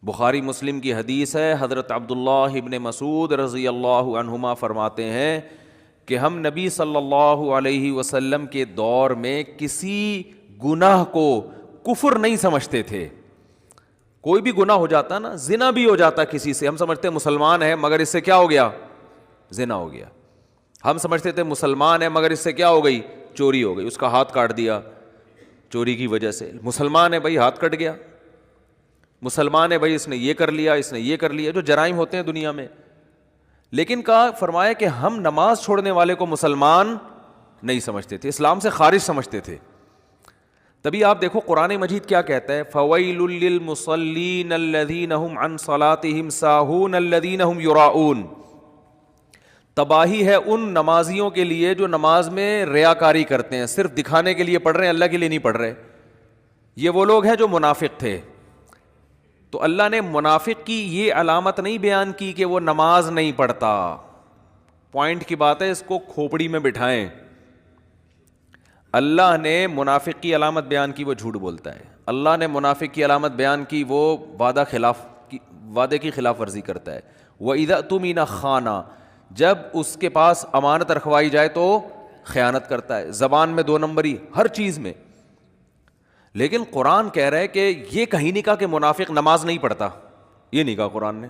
بخاری مسلم کی حدیث ہے، حضرت عبداللہ ابن مسعود رضی اللہ عنہما فرماتے ہیں کہ ہم نبی صلی اللہ علیہ وسلم کے دور میں کسی گناہ کو کفر نہیں سمجھتے تھے. کوئی بھی گناہ ہو جاتا نا، زنا بھی ہو جاتا کسی سے، ہم سمجھتے مسلمان ہے مگر اس سے کیا ہو گیا؟ زنا ہو گیا. ہم سمجھتے تھے مسلمان ہے مگر اس سے کیا ہو گئی؟ چوری ہو گئی، اس کا ہاتھ کاٹ دیا چوری کی وجہ سے. مسلمان ہے بھائی، ہاتھ کٹ گیا. مسلمان ہے بھائی، اس نے یہ کر لیا، اس نے یہ کر لیا، جو جرائم ہوتے ہیں دنیا میں. لیکن کہا، فرمایا کہ ہم نماز چھوڑنے والے کو مسلمان نہیں سمجھتے تھے، اسلام سے خارج سمجھتے تھے. تبھی آپ دیکھو قرآن مجید کیا کہتا ہے، فَوَيْلٌ لِّلْمُصَلِّينَ الَّذِينَ هُمْ عَنْ صَلَاتِهِمْ سَاهُونَ الَّذِينَ هُمْ يُرَاءُونَ. تباہی ہے ان نمازیوں کے لیے جو نماز میں ریاکاری کرتے ہیں، صرف دکھانے کے لیے پڑھ رہے ہیں، اللہ کے لیے نہیں پڑھ رہے. یہ وہ لوگ ہیں جو منافق تھے. تو اللہ نے منافق کی یہ علامت نہیں بیان کی کہ وہ نماز نہیں پڑھتا. پوائنٹ کی بات ہے، اس کو کھوپڑی میں بٹھائیں. اللہ نے منافق کی علامت بیان کی، وہ جھوٹ بولتا ہے. اللہ نے منافق کی علامت بیان کی، وہ وعدے کی خلاف ورزی کرتا ہے. وَإِذَا اؤْتُمِنَ خَانَ، جب اس کے پاس امانت رکھوائی جائے تو خیانت کرتا ہے. زبان میں 2 نمبری، ہر چیز میں. لیکن قرآن کہہ رہا ہے کہ یہ کہیں نہیں کہا کہ منافق نماز نہیں پڑھتا، یہ نہیں کہا قرآن نے.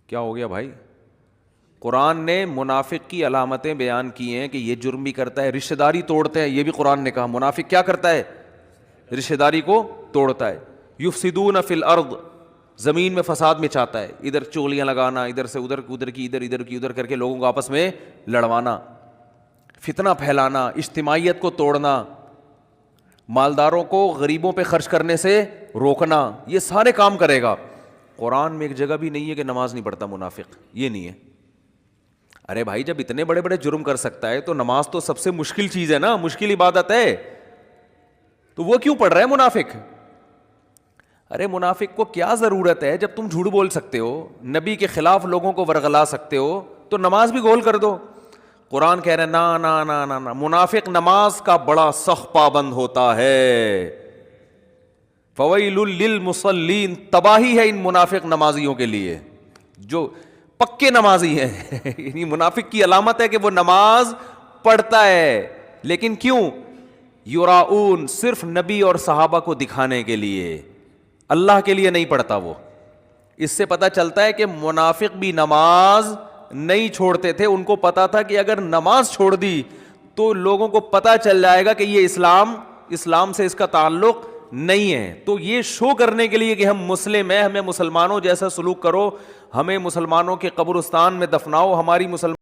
کیا ہو گیا بھائی؟ قرآن نے منافق کی علامتیں بیان کی ہیں کہ یہ جرم بھی کرتا ہے، رشتہ داری توڑتے ہیں، یہ بھی قرآن نے کہا. منافق کیا کرتا ہے؟ رشتہ داری کو توڑتا ہے. یفسدون فی الارض، زمین میں فساد مچاتا ہے. ادھر چغلیاں لگانا، ادھر سے ادھر، ادھر کی ادھر، ادھر کی ادھر کر کے لوگوں کو آپس میں لڑوانا، فتنہ پھیلانا، اجتماعیت کو توڑنا، مالداروں کو غریبوں پہ خرچ کرنے سے روکنا، یہ سارے کام کرے گا. قرآن میں ایک جگہ بھی نہیں ہے کہ نماز نہیں پڑھتا منافق، یہ نہیں ہے. ارے بھائی، جب اتنے بڑے بڑے جرم کر سکتا ہے تو نماز تو سب سے مشکل چیز ہے نا، مشکل عبادت ہے، تو وہ کیوں پڑھ رہا ہے منافق؟ ارے منافق کو کیا ضرورت ہے؟ جب تم جھوٹ بول سکتے ہو، نبی کے خلاف لوگوں کو ورغلا سکتے ہو، تو نماز بھی گول کر دو. قرآن کہہ رہے ہیں نا نا نا نا نا، منافق نماز کا بڑا سخت پابند ہوتا ہے. فویل للمصلین، تباہی ہے ان منافق نمازیوں کے لیے جو پکے نمازی ہیں. یعنی منافق کی علامت ہے کہ وہ نماز پڑھتا ہے، لیکن کیوں؟ یراؤن، صرف نبی اور صحابہ کو دکھانے کے لیے، اللہ کے لیے نہیں پڑھتا وہ. اس سے پتہ چلتا ہے کہ منافق بھی نماز نہیں چھوڑتے تھے. ان کو پتا تھا کہ اگر نماز چھوڑ دی تو لوگوں کو پتہ چل جائے گا کہ یہ اسلام سے اس کا تعلق نہیں ہے. تو یہ شو کرنے کے لیے کہ ہم مسلم ہیں، ہمیں مسلمانوں جیسا سلوک کرو، ہمیں مسلمانوں کے قبرستان میں دفناؤ، ہماری مسلمان